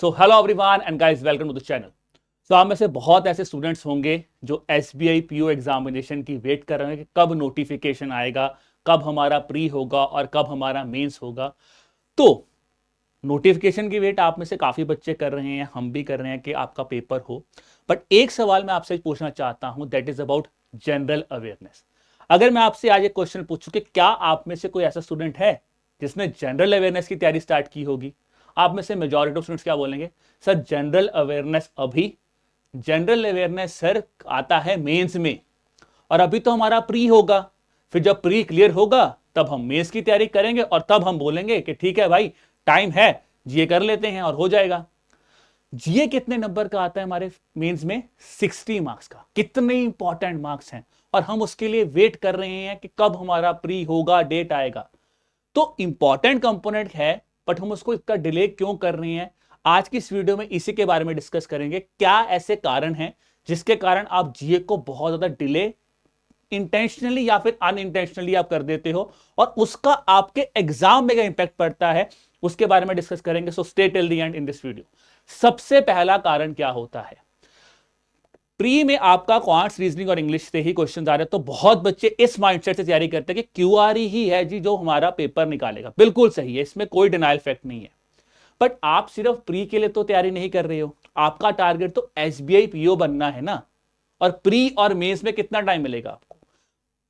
So hello everyone and guys welcome to the channel. So आप में से बहुत ऐसे स्टूडेंट्स होंगे जो एसबीआई पीओ एग्जामिनेशन की वेट कर रहे हैं कि कब नोटिफिकेशन आएगा, कब हमारा प्री होगा और कब हमारा मेंस होगा। तो नोटिफिकेशन की वेट आप में से काफी बच्चे कर रहे हैं, हम भी कर रहे हैं कि आपका पेपर हो। बट एक सवाल मैं आपसे पूछना चाहता हूं, that is about general awareness. अगर मैं आपसे आज एक क्वेश्चन पूछूं कि क्या आप में से कोई ऐसा स्टूडेंट है जिसने जनरल अवेयरनेस की तैयारी स्टार्ट की होगी, आप में से मेजॉरिटी ऑफ स्टूडेंट्स क्या बोलेंगे? सर जनरल अवेयरनेस अभी, जनरल अवेयरनेस सर आता है मेंस में, और अभी तो हमारा प्री होगा। फिर जब प्री क्लियर होगा तब हम मेंस की तैयारी करेंगे और तब हम बोलेंगे कि ठीक है भाई, टाइम है, जीए कर लेते हैं और हो जाएगा। जीए कितने नंबर का आता है हमारे मेंस में? 60 मार्क्स का। कितने इंपॉर्टेंट मार्क्स हैं और हम उसके लिए वेट कर रहे हैं कि कब हमारा प्री होगा, डेट आएगा। तो इंपॉर्टेंट कंपोनेंट है, बट हम उसको इतना डिले क्यों कर रहे हैं? आज की इस वीडियो में इसी के बारे में डिस्कस करेंगे। क्या ऐसे कारण हैं जिसके कारण आप जीए को बहुत ज्यादा डिले इंटेंशनली या फिर अनइंटेंशनली आप कर देते हो और उसका आपके एग्जाम में क्या इंपैक्ट पड़ता है, उसके बारे में डिस्कस करेंगे। So stay till the and in this video. सबसे पहला कारण क्या होता है? प्री में आपका क्वांट्स, रीजनिंग और इंग्लिश से ही क्वेश्चन आ रहे हैं, तो बहुत बच्चे इस माइंडसेट से तैयारी करते हैं कि क्यूआरई ही है जी जो हमारा पेपर निकालेगा। बिल्कुल सही है, इसमें कोई डिनाइल फैक्ट नहीं है। बट आप सिर्फ प्री के लिए तो तैयारी नहीं कर रहे हो, आपका टारगेट तो एसबीआई पीओ बनना है ना। और प्री और मेंस में कितना टाइम मिलेगा आपको?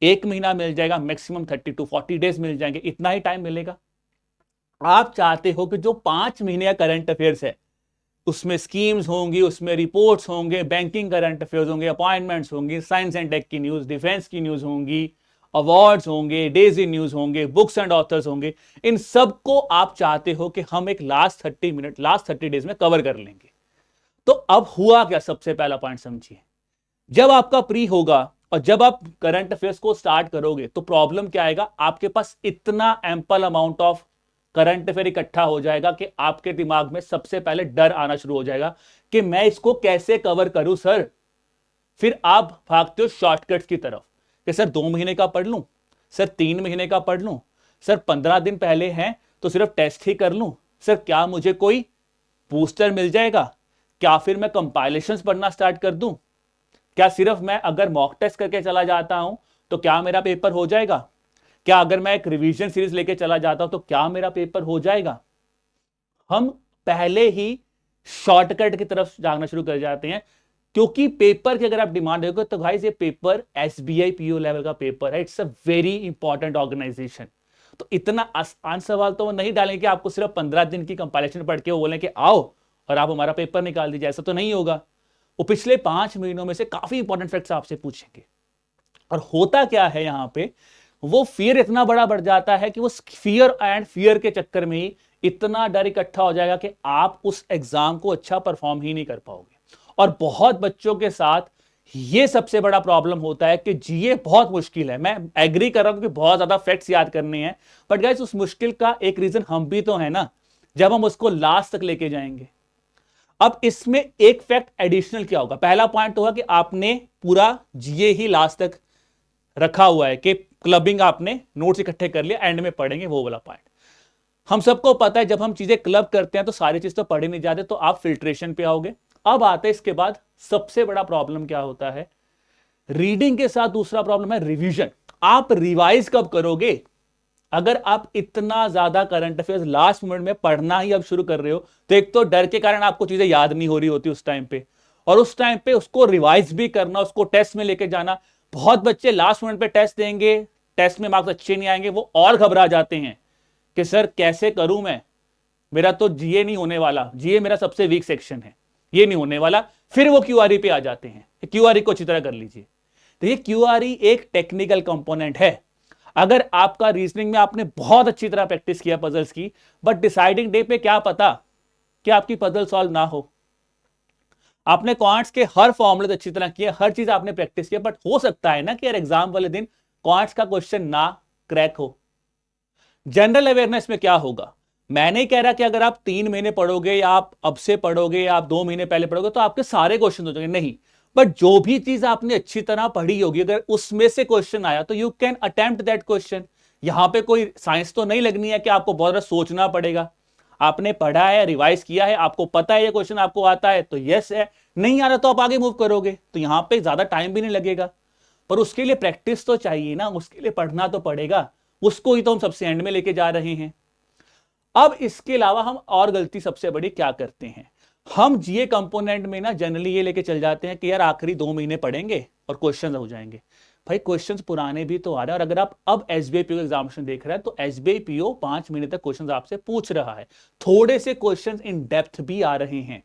1 महीना मिल जाएगा, मैक्सिमम 30 to 40 डेज मिल जाएंगे, इतना ही टाइम मिलेगा। आप चाहते हो कि जो 5 महीने का करंट अफेयर्स है उसमें स्कीम्स होंगी, उसमें रिपोर्ट्स होंगे, बैंकिंग करंट अफेयर्स होंगे, अपॉइंटमेंट्स होंगी, साइंस एंड टेक की न्यूज, डिफेंस की न्यूज होंगी, अवार्ड्स होंगे, डेजी न्यूज होंगे, बुक्स एंड ऑथर्स होंगे। इन सबको आप चाहते हो कि हम एक लास्ट 30 डेज में कवर कर लेंगे। तो अब हुआ क्या? सबसे पहला पॉइंट समझिए। जब आपका प्री होगा और जब आप करंट अफेयर्स को स्टार्ट करोगे तो प्रॉब्लम क्या आएगा? आपके पास इतना ample amount of current affair इकट्ठा हो जाएगा कि आपके दिमाग में सबसे पहले डर आना शुरू हो जाएगा कि मैं इसको कैसे कवर करूं सर। फिर आप भागते हो शॉर्टकट्स की तरफ कि सर 2 महीने का पढ़ लूं, सर 3 महीने का पढ़ लूं, सर 15 दिन पहले हैं तो सिर्फ टेस्ट ही कर लूं, सर क्या मुझे कोई बूस्टर मिल जाएगा, क्या फिर मैं कंपाइलेशंस पढ़ना स्टार्ट कर दूं, क्या सिर्फ मैं अगर मॉक टेस्ट करके चला जाता हूं तो क्या मेरा पेपर हो जाएगा, क्या अगर मैं एक रिवीजन सीरीज लेके चला जाता हूं तो क्या मेरा पेपर हो जाएगा? हम पहले ही शॉर्टकट की तरफ जाना शुरू कर जाते हैं, क्योंकि पेपर की अगर आप डिमांड देखो तो भाई ये पेपर एसबीआई पीओ लेवल का पेपर है, it's a very important organisation. तो इतना आसान सवाल तो वो नहीं डालेंगे कि आपको सिर्फ 15 दिन की कंपाइलेशन पढ़ के वो बोले कि आओ और आप हमारा पेपर निकाल दीजिए, ऐसा तो नहीं होगा। वो पिछले 5 महीनों में से काफी इंपॉर्टेंट फैक्ट्स आपसे पूछेंगे। और होता क्या है यहां पे, वो फियर इतना बड़ा बढ़ जाता है कि वो फियर के चक्कर में ही इतना डर इकट्ठा हो जाएगा कि आप उस एग्जाम को अच्छा परफॉर्म ही नहीं कर पाओगे। और बहुत बच्चों के साथ ये सबसे बड़ा प्रॉब्लम होता है कि जीए बहुत मुश्किल है। मैं एग्री कर रहा हूं कि बहुत ज्यादा फैक्ट्स याद करने हैं, बट गाइस उस मुश्किल का एक रीजन हम भी तो है ना, जब हम उसको लास्ट तक लेके जाएंगे। अब इसमें एक फैक्ट एडिशनल क्या होगा? पहला पॉइंट तो होगा कि आपने पूरा जीए ही लास्ट तक रखा हुआ है कि क्लबिंग आपने नोट्स इकट्ठे कर लिया, एंड में पढ़ेंगे, वो वाला पॉइंट। हम सबको पता है जब हम चीजें क्लब करते हैं तो सारी चीज तो पढ़े नहीं जाते, तो आप फिल्ट्रेशन पे आओगे। अब आते हैं इसके बाद सबसे बड़ा प्रॉब्लम क्या होता है रीडिंग के साथ? दूसरा प्रॉब्लम है रिवीजन। आप रिवाइज कब करोगे? अगर आप इतना ज्यादा करंट अफेयर्स लास्ट मोमेंट में पढ़ना ही अब शुरू कर रहे हो तो एक तो डर के कारण आपको चीजें याद नहीं हो रही होती उस टाइम पे, और उस टाइम पे उसको रिवाइज भी करना, उसको टेस्ट में लेके जाना। बहुत बच्चे लास्ट मोमेंट पे टेस्ट देंगे, टेस्ट में मार्क्स अच्छे नहीं आएंगे, वो और घबरा जाते हैं कि सर कैसे करूं मैं, मेरा तो जीए नहीं होने वाला, जीए मेरा सबसे वीक सेक्शन है, ये नहीं होने वाला। फिर वो क्यूआरई पे आ जाते हैं, क्यूआरई को अच्छी तरह कर लीजिए। तो ये क्यूआरई एक टेक्निकल कंपोनेंट है। अगर आपका रीजनिंग में आपने बहुत अच्छी तरह प्रैक्टिस किया पजल्स की, बट डिसाइडिंग डे पे क्या पता कि आपकी पजल सॉल्व ना हो। आपने क्वांट्स के हर फॉर्मूले अच्छी तरह किए, हर चीज आपने प्रैक्टिस किया, बट हो सकता है ना कि यार एग्जाम वाले दिन क्वांट्स का क्वेश्चन ना क्रैक हो। जनरल अवेयरनेस में क्या होगा? मैं नहीं कह रहा कि अगर आप 3 महीने पढ़ोगे या आप अब से पढ़ोगे या आप 2 महीने पहले पढ़ोगे तो आपके सारे क्वेश्चन हो जाएंगे, नहीं। बट जो भी चीज आपने अच्छी तरह पढ़ी होगी, अगर उसमें से क्वेश्चन आया तो you can attempt that question. यहां पे कोई साइंस तो नहीं लगनी है कि आपको बहुत ज्यादा सोचना पड़ेगा। आपने पढ़ा है, रिवाइज किया है, आपको पता है ये क्वेश्चन आपको आता है तो यस है, नहीं आ रहा तो आप आगे मूव करोगे, तो यहां पे ज्यादा टाइम भी नहीं लगेगा। पर उसके लिए प्रैक्टिस तो चाहिए ना, उसके लिए पढ़ना तो पड़ेगा, उसको ही तो हम सबसे एंड में लेके जा रहे हैं। अब इसके अलावा हम और गलती सबसे बड़ी क्या करते हैं, हम जीए कंपोनेंट में ना जनरली ये लेके चल जाते हैं कि यार आखिरी 2 महीने पढ़ेंगे और क्वेश्चन हो जाएंगे। भाई क्वेश्चंस पुराने भी तो आ रहे हैं, और अगर आप अब एसबीआई पीओ एग्जामिनेशन देख रहे हैं तो एसबीआई पीओ 5 महीने तक क्वेश्चंस आपसे पूछ रहा है, थोड़े से क्वेश्चंस इन डेप्थ भी आ रहे हैं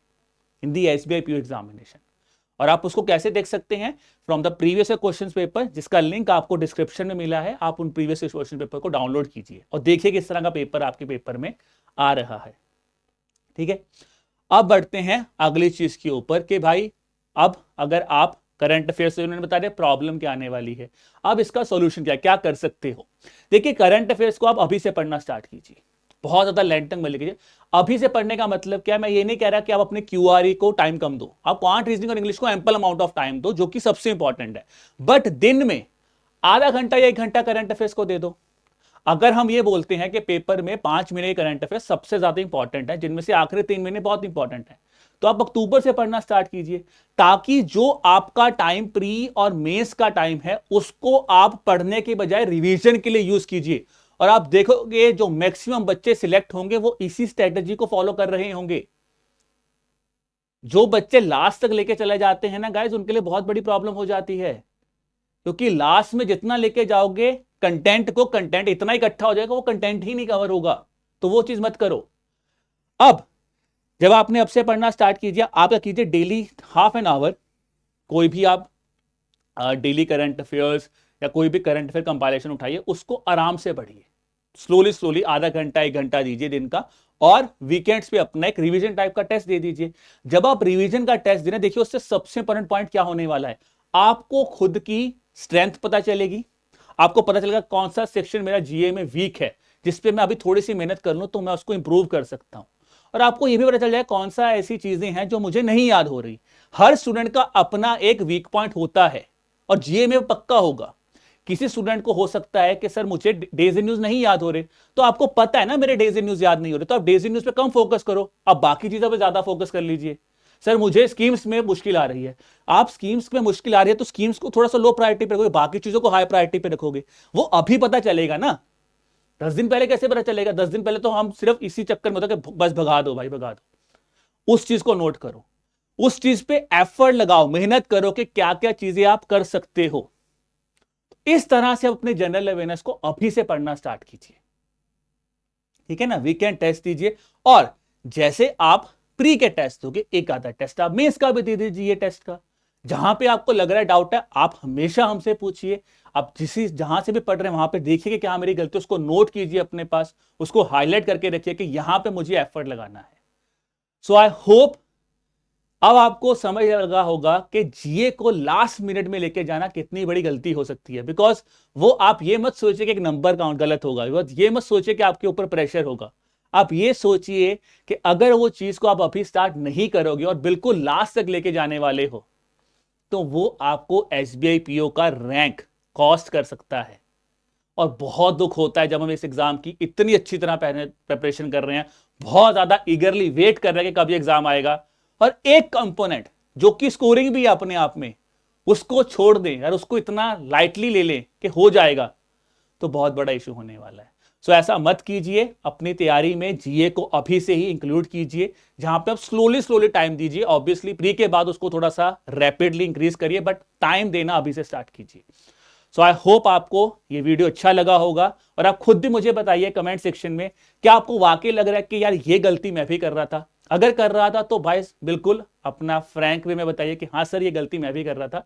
इन दी एसबीआई पीओ एग्जामिनेशन। और आप उसको कैसे देख सकते हैं, from the previous question paper, जिसका लिंक आपको डिस्क्रिप्शन में मिला है, आप उन प्रीवियस क्वेश्चन पेपर को डाउनलोड कीजिए और देखिए किस तरह का पेपर आपके पेपर में आ रहा है। ठीक है, अब बढ़ते हैं अगली चीज के ऊपर कि भाई अब अगर आप करंट अफेयर्स से उन्होंने बता दिया प्रॉब्लम क्या आने वाली है, अब इसका सॉल्यूशन क्या कर सकते हो। देखिए करंट अफेयर्स को आप अभी से पढ़ना स्टार्ट कीजिए, बहुत ज्यादा लेंथ तक मत लीजिए। अभी से पढ़ने का मतलब क्या है, मैं ये नहीं कह रहा कि आप अपने क्यूआरई को टाइम कम दो, आप क्वांट रीजनिंग और इंग्लिश को एम्पल अमाउंट ऑफ टाइम दो, जो कि सबसे इंपॉर्टेंट है, बट दिन में आधा घंटा या 1 घंटा करंट अफेयर्स को दे दो। अगर हम ये बोलते हैं कि पेपर में 5 महीने करंट अफेयर्स सबसे ज्यादा इंपॉर्टेंट है, जिनमें से आखिरी 3 महीने बहुत इंपॉर्टेंट है, तो आप अक्टूबर से पढ़ना स्टार्ट कीजिए, ताकि जो आपका टाइम प्री और मेंस का टाइम है उसको आप पढ़ने के बजाय रिवीजन के लिए यूज कीजिए। और आप देखोगे जो मैक्सिमम बच्चे सिलेक्ट होंगे वो इसी स्ट्रेटेजी को फॉलो कर रहे होंगे। जो बच्चे लास्ट तक लेके चले जाते हैं ना गाइस, उनके लिए बहुत बड़ी प्रॉब्लम हो जाती है, क्योंकि लास्ट में जितना लेके जाओगे कंटेंट को, कंटेंट इतना इकट्ठा हो जाएगा वो कंटेंट ही नहीं कवर होगा, तो वो चीज मत करो। अब जब आपने अब से पढ़ना स्टार्ट कीजिए, आप क्या कीजिए, डेली हाफ एन आवर कोई भी आप डेली करंट अफेयर्स या कोई भी करंट अफेयर कंपाइलेशन उठाइए, उसको आराम से पढ़िए, स्लोली स्लोली, आधा घंटा 1 घंटा दीजिए दिन का, और वीकेंड्स पे अपना एक रिवीजन टाइप का टेस्ट दे दीजिए। जब आप रिवीजन का टेस्ट देना, देखिए उससे सबसे इंपॉर्टेंट पॉइंट क्या होने वाला है, आपको खुद की स्ट्रेंथ पता चलेगी, आपको पता चलेगा कौन सा सेक्शन मेरा जीए में वीक है, जिसपे मैं अभी थोड़ी सी मेहनत कर लूं तो मैं उसको इंप्रूव कर सकता हूं। और आपको यह भी पता चल जाए कौन सा ऐसी चीजें हैं जो मुझे नहीं याद हो रही। हर स्टूडेंट का अपना एक वीक पॉइंट होता है, और जीए में पक्का होगा। किसी स्टूडेंट को हो सकता है कि सर मुझे डेज इन न्यूज नहीं याद हो रहे, तो आपको पता है ना मेरे डेज इन न्यूज याद नहीं हो रहे, तो आप डेज इन न्यूज पे कम फोकस करो, आप बाकी चीजों पे ज्यादा फोकस कर लीजिए। सर मुझे स्कीम्स में मुश्किल आ रही है, आप स्कीम्स में मुश्किल आ रही है तो स्कीम्स को थोड़ा सा लो प्रायोरिटी पे रखोगे, बाकी चीजों को हाई प्रायोरिटी पे रखोगे, वो अभी पता चलेगा ना। 10 दिन पहले कैसे पता चलेगा, 10 दिन पहले तो हम सिर्फ इसी चक्कर में होता कि बस भगा दो भाई भगा दो। उस चीज को नोट करो, उस चीज पे एफर्ट लगाओ, मेहनत करो कि क्या क्या चीजें आप कर सकते हो। इस तरह से अपने जनरल अवेयरनेस को अभी से पढ़ना स्टार्ट कीजिए, ठीक है ना। वीकेंड टेस्ट दीजिए, और जैसे आप प्री के टेस्ट दोगे, एक आधा टेस्ट आप मेंस का भी दे दीजिए टेस्ट का। जहां पे आपको लग रहा है डाउट है, आप हमेशा हमसे पूछिए, आप जहां से भी पढ़ रहे हैं वहां पे देखिए कि क्या मेरी गलती, उसको नोट कीजिए अपने पास, उसको हाईलाइट करके रखिए कि यहां पे मुझे एफर्ट लगाना है। सो आई होप अब आपको समझ लगा होगा कि जीए को लास्ट मिनट में लेके जाना कितनी बड़ी गलती हो सकती है। बिकॉज वो, आप ये मत सोचिए कि एक नंबर काउंट गलत होगा, ये मत सोचिए कि आपके ऊपर प्रेशर होगा। आप ये सोचिए कि अगर वो चीज को आप अभी स्टार्ट नहीं करोगे और बिल्कुल लास्ट तक लेके जाने वाले हो, तो वो आपको एसबीआई पीओ का रैंक कॉस्ट कर सकता है। और बहुत दुख होता है जब हम इस एग्जाम की इतनी अच्छी तरह प्रिपरेशन कर रहे हैं, बहुत ज्यादा ईगरली वेट कर रहे हैं कि कब एग्जाम आएगा, और एक कंपोनेंट जो कि स्कोरिंग भी है अपने आप में, उसको छोड़ दें और उसको इतना लाइटली ले लें कि हो जाएगा, तो बहुत बड़ा इशू होने वाला है। सो ऐसा मत कीजिए, अपनी तैयारी में जीए को अभी से ही इंक्लूड कीजिए, जहां पे आप स्लोली स्लोली टाइम दीजिए। ऑब्वियसली प्री के बाद उसको थोड़ा सा रैपिडली इंक्रीज करिए, बट टाइम देना अभी से स्टार्ट कीजिए। सो आई होप आपको ये वीडियो अच्छा लगा होगा, और आप खुद भी मुझे बताइए कमेंट सेक्शन में, क्या आपको वाकई लग रहा है कि यार ये गलती मैं भी कर रहा था। अगर कर रहा था तो भाई बिल्कुल अपना फ्रैंक वे में बताइए कि हाँ सर ये गलती मैं भी कर रहा था,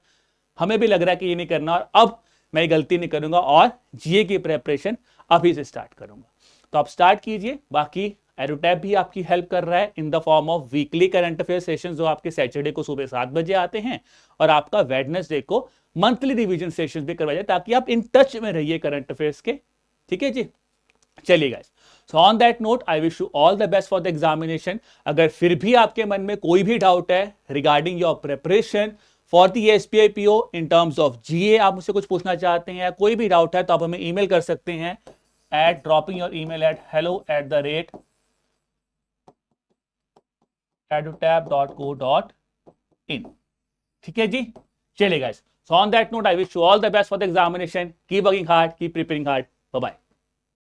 हमें भी लग रहा है कि ये नहीं करना, और अब मैं ये गलती नहीं करूंगा और जीए की प्रेपरेशन अभी से स्टार्ट करूंगा। तो आप स्टार्ट कीजिए। बाकी एरोटैब भी आपकी हेल्प कर रहा है in the form of weekly current affair session, जो आपके सैटरडे को सुबह 7 बजे आते हैं, और आपका वेडनेसडे को मंथली रिवीजन सेशंस भी करवाए जाए, ताकि आप इन टच में रहिए करंट अफेयर्स के। ठीक है जी, चलिए guys, so on that note I wish you all the best for the examination. अगर फिर भी आपके मन में कोई भी डाउट है regarding your preparation for the SBI PO in terms of GA, आप मुझसे कुछ पूछना चाहते हैं या कोई भी डाउट है, तो आप हमें ईमेल कर सकते हैं at dropping your email at hello@the rate edutab.co.in। ठीक है जी, चलिए guys, so on that note I wish you all the best for the examination, keep working hard, keep preparing hard, bye bye.